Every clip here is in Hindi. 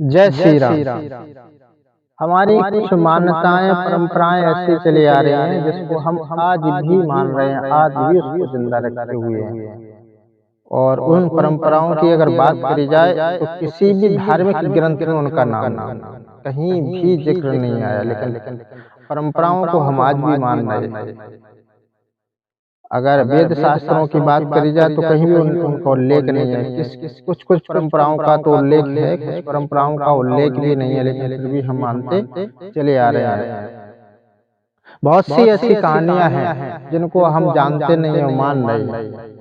जय श्री राम। हमारी कुछ मान्यताएं परंपराएं ऐसी चली आ रही हैं जिसको हम आज भी मान रहे हैं, आज भी उसको जिंदा रखे हुए हैं। और उन परंपराओं की अगर बात करी जाए तो किसी भी धार्मिक ग्रंथ में उनका नाम नहीं, कहीं भी जिक्र नहीं आया, लेकिन परंपराओं को हम आज भी मान रहे हैं। अगर वेद शास्त्रों की बात करी जाए तो कहीं भी उनका उल्लेख नहीं है। कुछ कुछ परंपराओं का तो उल्लेख है, कुछ परंपराओं का उल्लेख भी नहीं है, लेकिन फिर भी हम मानते चले आ रहे हैं। बहुत सी ऐसी कहानियां हैं जिनको हम जानते नहीं और मान रहे हैं।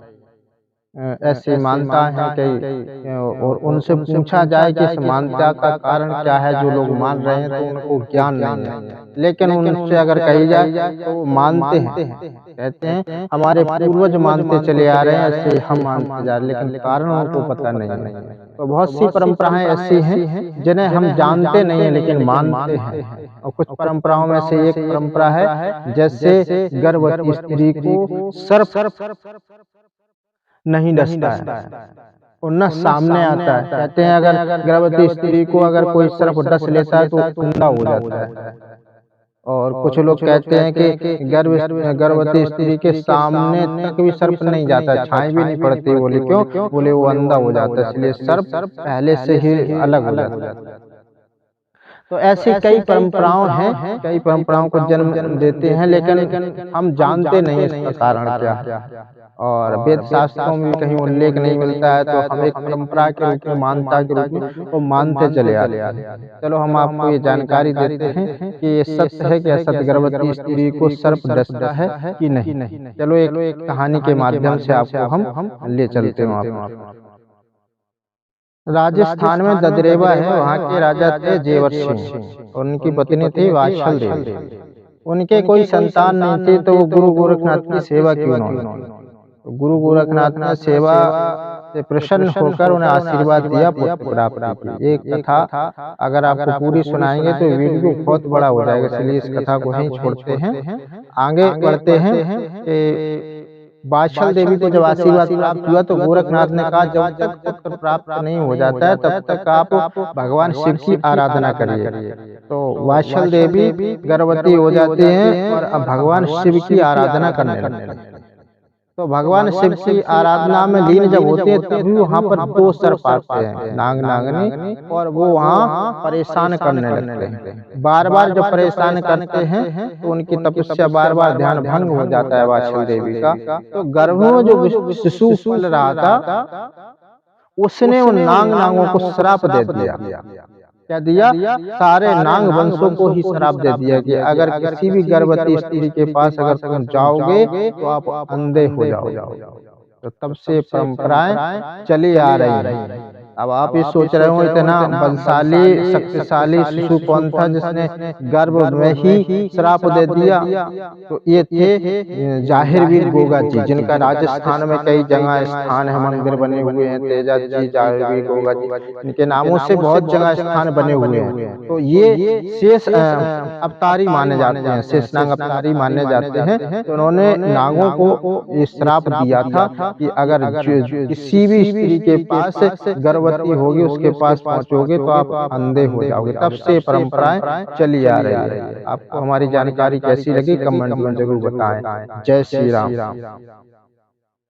ऐसी मान्यता है कई, और उनसे पूछा जाए कि इस मान्यता का कारण क्या है, जो लोग मान रहे हैं तो उनको ज्ञान नहीं है। लेकिन उनसे अगर कही जाए तो वो मानते हैं, कहते हैं हमारे पूर्वज मानते चले आ रहे हैं, ऐसे हम मानते जा रहे हैं, लेकिन कारण उनको पता नहीं है। तो बहुत सी परंपराएं ऐसी हैं जिन्हें हम जानते नहीं है लेकिन मानते हैं। और कुछ परंपराओं में से एक परंपरा है, जैसे गर्भवती स्त्री को सर्प नहीं डसता है और न सामने आता है। कहते हैं अगर गर्भवती स्त्री को अगर कोई सर्प डस लेता है तो अंधा हो जाता है। और कुछ लोग कहते हैं कि गर्भवती स्त्री के सामने तक भी सर्प नहीं जाता, छाई भी नहीं पड़ती। बोले क्यों? बोले वो अंधा हो जाता है, इसलिए सर्प पहले से ही अलग हो जाता है। तो ऐसी कई परंपराओं हैं, कई परंपराओं को जन्म देते हैं, लेकिन हम जानते नहीं इसका कारण क्या है। और वेद शास्त्रों में कहीं उल्लेख नहीं मिलता है, तो हम एक परंपरा के रूप में, मान्यता के रूप में वो मानते चले आते हैं। चलो हम आपको ये जानकारी देते हैं कि ये सत्य है कि असत्य, गर्भवती स्त्री को सर्प डसता है कि नहीं। चलो एक कहानी के माध्यम से आपको हम ले चलते हैं। राजस्थान में ददरेवा है, वहाँ के राजा थे जेवर सिंह और उनकी पत्नी थी वात्सल देवी। उनके कोई संतान नहीं थी, तो वो गुरु गोरखनाथ की सेवा की उन्होंने। तो गुरु गोरखनाथ ने सेवा से प्रसन्न होकर उन्हें आशीर्वाद दिया, पुत्र प्राप्ति की। एक कथा अगर आपको पूरी सुनाएंगे तो वीडियो बहुत बड़ा हो जाएगा, इसलिए इस कथा को नहीं छोड़ते हैं, आगे बढ़ते हैं। वात्सल देवी को जब आशीर्वाद प्राप्त हुआ तो गोरखनाथ ने कहा, जब तक पुत्र प्राप्त नहीं हो जाता है तब तक आप भगवान शिव की आराधना करिए। तो वात्सल देवी गर्भवती हो जाती हैं और अब भगवान शिव की आराधना करने लगते हैं। तो भगवान शिव की आराधना में लीन जब होते हैं तभी वहाँ पर दो सर्प आते हैं, नाग नागनी, और वो वहाँ परेशान करने लगते हैं। बार बार जब परेशान करते हैं तो उनकी तपस्या बार बार ध्यान भंग हो जाता है वात्सल देवी का। तो गर्भ में जो शिशु पल रहा था उसने उन नाग नागों को श्राप दे दिया। क्या दिया? सारे नाग वंशों को ही श्राप दे दिया कि अगर किसी भी गर्भवती स्त्री के पास अगर तुम जाओगे तो आप अंधे हो जाओगे। तो तब से परंपराएं चली आ रही हैं। अब आप ये सोच रहे हो इतना बलशाली शक्तिशाली शिशु कौन था जिसने गर्भ में ही श्राप दे दिया? तो ये थे जाहिरवीर गोगा जी, जिनका राजस्थान में कई जगह स्थान है, मंदिर बने हुए हैं। तेजा जी, जाहिरवीर गोगा जी, इनके नामों से बहुत जगह स्थान बने हुए हैं। तो ये शेष अवतारी माने जाते हैं, शेषनाग अवतारी माने जाते हैं। तो उन्होंने नागों को ये श्राप दिया था कि अगर किसी भी स्त्री के पास गर्भवती होगी, उसके पास पहुंचोगे तो आप अंधे हो जाओगे। तब से परंपराएं चली आ रही है। आपको हमारी जानकारी कैसी लगी कमेंट में जरूर बताएं। जय श्री राम।